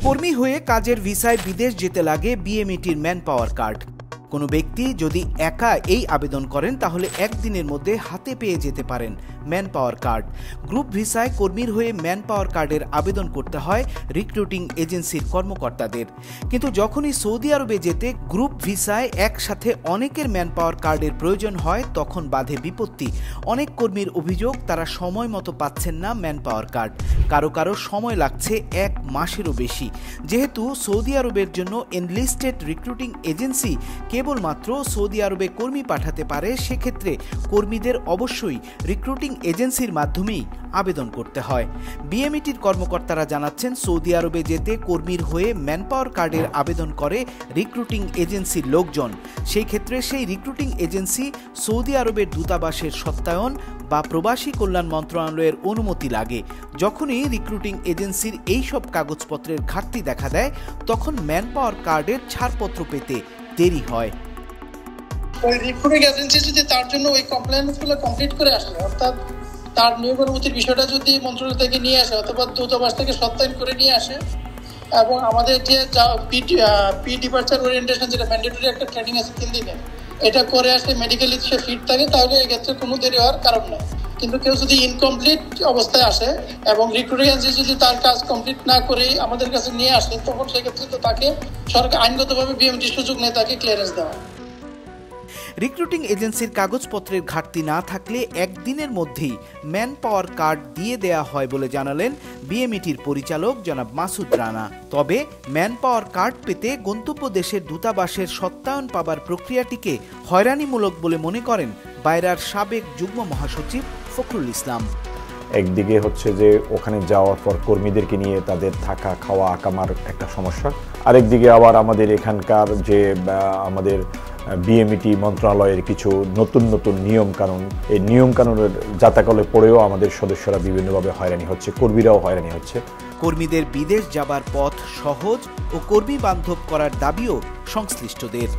কর্মী হয়ে কাজের ভিসায় বিদেশ যেতে লাগে বিএমইটির ম্যান পাওয়ার কার্ড। কোনো ব্যক্তি যদি একা এই আবেদন করেন তাহলে একদিনের মধ্যে হাতে পেয়ে যেতে পারেন ম্যান পাওয়ার কার্ড। গ্রুপ ভিসায় কর্মীর হয়ে ম্যান পাওয়ার কার্ডের আবেদন করতে হয় রিক্রুটিং এজেন্সির কর্মকর্তাদের। কিন্তু যখনই সৌদি আরবে যেতে গ্রুপ ভিসায় একসাথে অনেকের ম্যান পাওয়ার কার্ডের প্রয়োজন হয় তখন বাধে বিপত্তি। অনেক কর্মীর অভিযোগ তারা সময় মতো পাচ্ছেন না ম্যান পাওয়ার কার্ড। কারো কারো সময় লাগছে 1 মাসেরও বেশি। যেহেতু সৌদি আরবের জন্য এনলিস্টেড রিক্রুটিং এজেন্সি কেবলমাত্র সৌদি আরবে কর্মী পাঠাতে পারে, সেক্ষেত্রে কর্মীদের অবশ্যই রিক্রুটিং এজেন্সির মাধ্যমেই আবেদন করতে হয়। বিএমইটির কর্মকর্তারা জানাচ্ছেন, সৌদি আরবে যেতে কর্মীর হয়ে ম্যানপাওয়ার কার্ডের আবেদন করে রিক্রুটিং এজেন্সির লোকজন। সেই ক্ষেত্রে সেই রিক্রুটিং এজেন্সি সৌদি আরবের দূতাবাসের সত্যায়ন বা প্রবাসী কল্যাণ মন্ত্রণালয়ের অনুমতি লাগে। যখনই রিক্রুটিং এজেন্সির এইসব কাগজপত্রের ঘাটতি দেখা দেয় তখন ম্যানপাওয়ার কার্ডের ছাড়পত্র পেতে দেরি হয়। ওই রিক্রুটিং এজেন্সি যদি তার জন্য ওই কমপ্লেইন্সগুলো কমপ্লিট করে আসে, অর্থাৎ তার নিয়োগ অনুমতির বিষয়টা যদি মন্ত্রণালয় থেকে নিয়ে আসে অথবা দূতাবাস থেকে সত্যায়ন করে নিয়ে আসে এবং আমাদের যে পি ডিপার্চার ওরিয়েন্টেশন, যেটা ম্যান্ডেটরি একটা ট্রেনিং আছে 3 দিনের, এটা করে আসলে মেডিকেলি সে ফিট থাকে, তাহলে এক্ষেত্রে কোনো দেরি হওয়ার কারণ নেই। কিন্তু কেউ যদি ইনকমপ্লিট অবস্থায় আসে এবং রিক্রুটিং এজেন্সি যদি তার কাজ কমপ্লিট না করে আমাদের কাছে নিয়ে আসে, তখন সেক্ষেত্রে তো তাকে সরকার আইনগতভাবে বিএমটির সুযোগ নেই তাকে ক্লিয়ারেন্স দেওয়া। রিক্রুটিং এজেন্সির কাগজপত্রের ঘাটতি না থাকলে একদিনের মধ্যেই ম্যান পাওয়ার কার্ড দিয়ে দেয়া হয় বলে জানালেন বিএমইটির পরিচালক জনাব মাসুদ রানা। তবে ম্যান পাওয়ার কার্ড পেতে গন্তব্য দেশের দূতাবাসের সত্যায়ন পাবার প্রক্রিয়াটিকে হয়রানিমূলক বলে মনে করেন বায়রার সাবেক যুগ্ম মহাসচিব ফখরুল ইসলাম। একদিকে হচ্ছে যে ওখানে যাওয়ার পর কর্মীদেরকে নিয়ে তাদের থাকা খাওয়া আকামার একটা সমস্যা, আরেকদিকে আবার আমাদের এখানকার যে আমাদের বিএমইটি মন্ত্রণালয়ের কিছু নতুন নতুন নিয়মকানুন, এই নিয়মকানুনের জাতাকলে পড়েও আমাদের সদস্যরা বিভিন্নভাবে হয়রানি হচ্ছে, কর্মীরাও হয়রানি হচ্ছে। কর্মীদের বিদেশ যাবার পথ সহজ ও কর্মী বান্ধব করার দাবিও সংশ্লিষ্টদের।